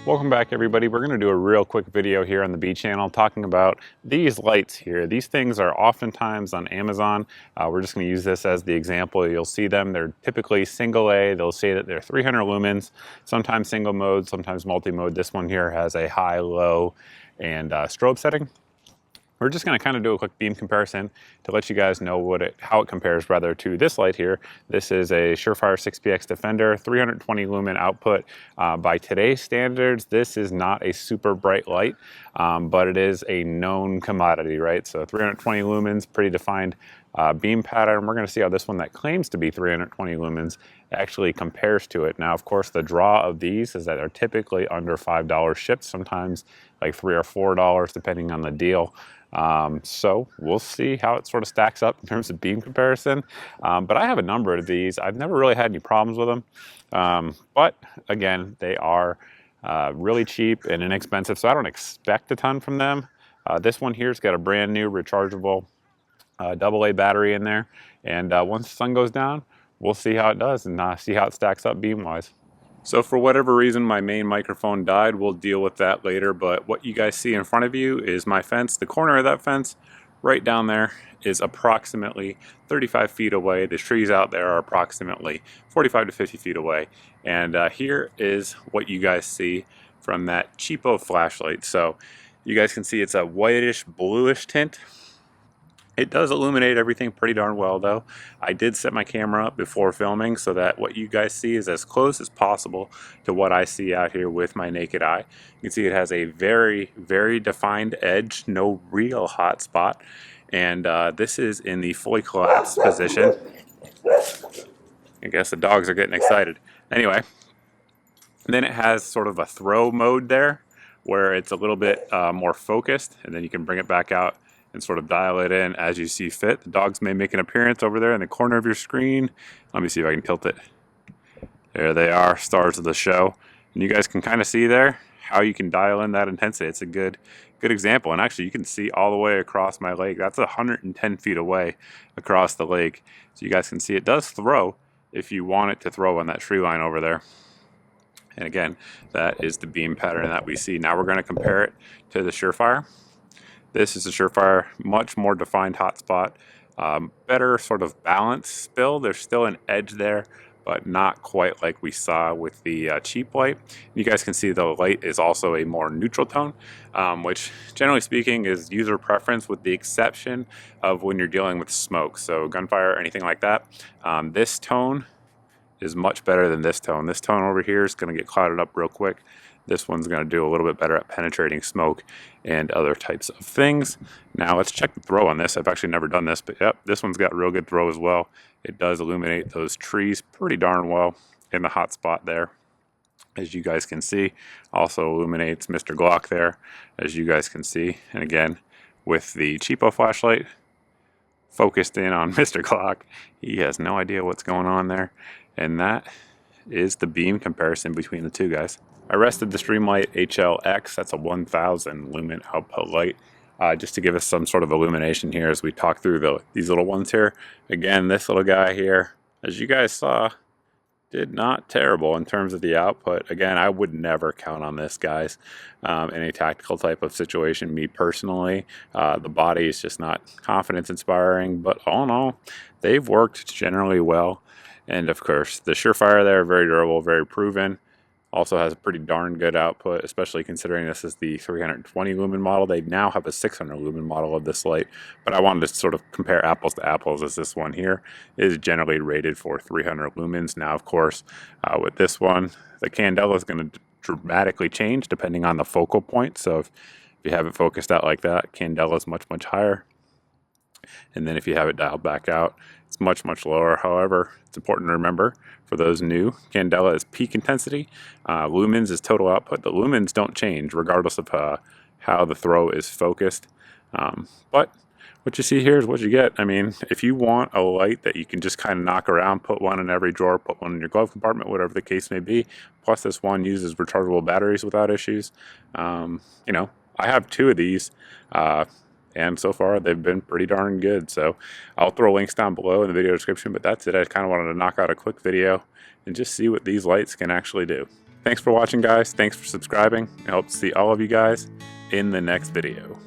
Welcome back, everybody. We're going to do a real quick video here on the B channel talking about these lights here. These things are oftentimes on Amazon. We're just going to use this as the example. You'll see them. They're typically single A. They'll say that they're 300 lumens, sometimes single mode, sometimes multi-mode. This one here has a high, low, and strobe setting. We're just going to kind of do a quick beam comparison to let you guys know how it compares rather to this light here. This is a Surefire 6px Defender, 320 lumen output. By today's standards, this is not a super bright light, but it is a known commodity, right? So 320 lumens, pretty defined beam pattern. We're going to see how this one that claims to be 320 lumens actually compares to it. Now, of course, the draw of these is that they're typically under $5 shipped, sometimes like $3 or $4 depending on the deal. So we'll see how it sort of stacks up in terms of beam comparison. But I have a number of these. I've never really had any problems with them. But again, they are really cheap and inexpensive, so I don't expect a ton from them. This one here's got a brand new rechargeable AA battery in there. And once the sun goes down, we'll see how it does and see how it stacks up beam-wise. So for whatever reason, my main microphone died. We'll deal with that later, but what you guys see in front of you is my fence. The corner of that fence right down there is approximately 35 feet away. The trees out there are approximately 45 to 50 feet away. And here is what you guys see from that cheapo flashlight. So you guys can see it's a whitish bluish tint. It does illuminate everything pretty darn well though. I did set my camera up before filming so that what you guys see is as close as possible to what I see out here with my naked eye. You can see it has a very, very defined edge, no real hot spot. And this is in the fully collapsed position. I guess the dogs are getting excited. Anyway, then it has sort of a throw mode there where it's a little bit more focused, and then you can bring it back out and sort of dial it in as you see fit. The dogs may make an appearance over there in the corner of your screen. Let me see if I can tilt it. There they are, stars of the show. And you guys can kind of see there how you can dial in that intensity. It's a good example. And actually you can see all the way across my lake. That's 110 feet away across the lake. So you guys can see it does throw if you want it to throw on that tree line over there. And again, that is the beam pattern that we see. Now we're going to compare it to the Surefire. This is a Surefire, much more defined hotspot, better sort of balance spill. There's still an edge there, but not quite like we saw with the cheap light. You guys can see the light is also a more neutral tone, which generally speaking is user preference with the exception of when you're dealing with smoke. So gunfire or anything like that. This tone is much better than this tone. This tone over here is going to get clouded up real quick. This one's going to do a little bit better at penetrating smoke and other types of things. Now let's check the throw on this. I've actually never done this, but yep, this one's got real good throw as well. It does illuminate those trees pretty darn well in the hot spot there, as you guys can see. Also illuminates Mr. Glock there, as you guys can see. And again, with the cheapo flashlight focused in on Mr. Glock, he has no idea what's going on there. And that is the beam comparison between the two guys. I rested the Streamlight Hlx, that's a 1000 lumen output light, just to give us some sort of illumination here as we talk through these little ones here. Again, this little guy here, as you guys saw, did not terrible in terms of the output. Again, I would never count on this, guys, in a tactical type of situation. Me personally, the body is just not confidence inspiring, but all in all, they've worked generally well. And of course, the Surefire there, very durable, very proven. Also has a pretty darn good output, especially considering this is the 320 lumen model. They now have a 600 lumen model of this light, but I wanted to sort of compare apples to apples, as this one here is generally rated for 300 lumens. Now, of course, with this one, the candela is going to dramatically change depending on the focal point. So if you have it focused out like that, candela is much, much higher. And then if you have it dialed back out, it's much, much lower. However, it's important to remember, for those new, candela is peak intensity, lumens is total output. The lumens don't change regardless of how the throw is focused. But what you see here is what you get. I mean, if you want a light that you can just kind of knock around, put one in every drawer, put one in your glove compartment, whatever the case may be, plus this one uses rechargeable batteries without issues. You know, I have two of these. And so far they've been pretty darn good. So I'll throw links down below in the video description, but that's it. I kind of wanted to knock out a quick video and just see what these lights can actually do. Thanks for watching, guys. Thanks for subscribing. I hope to see all of you guys in the next video.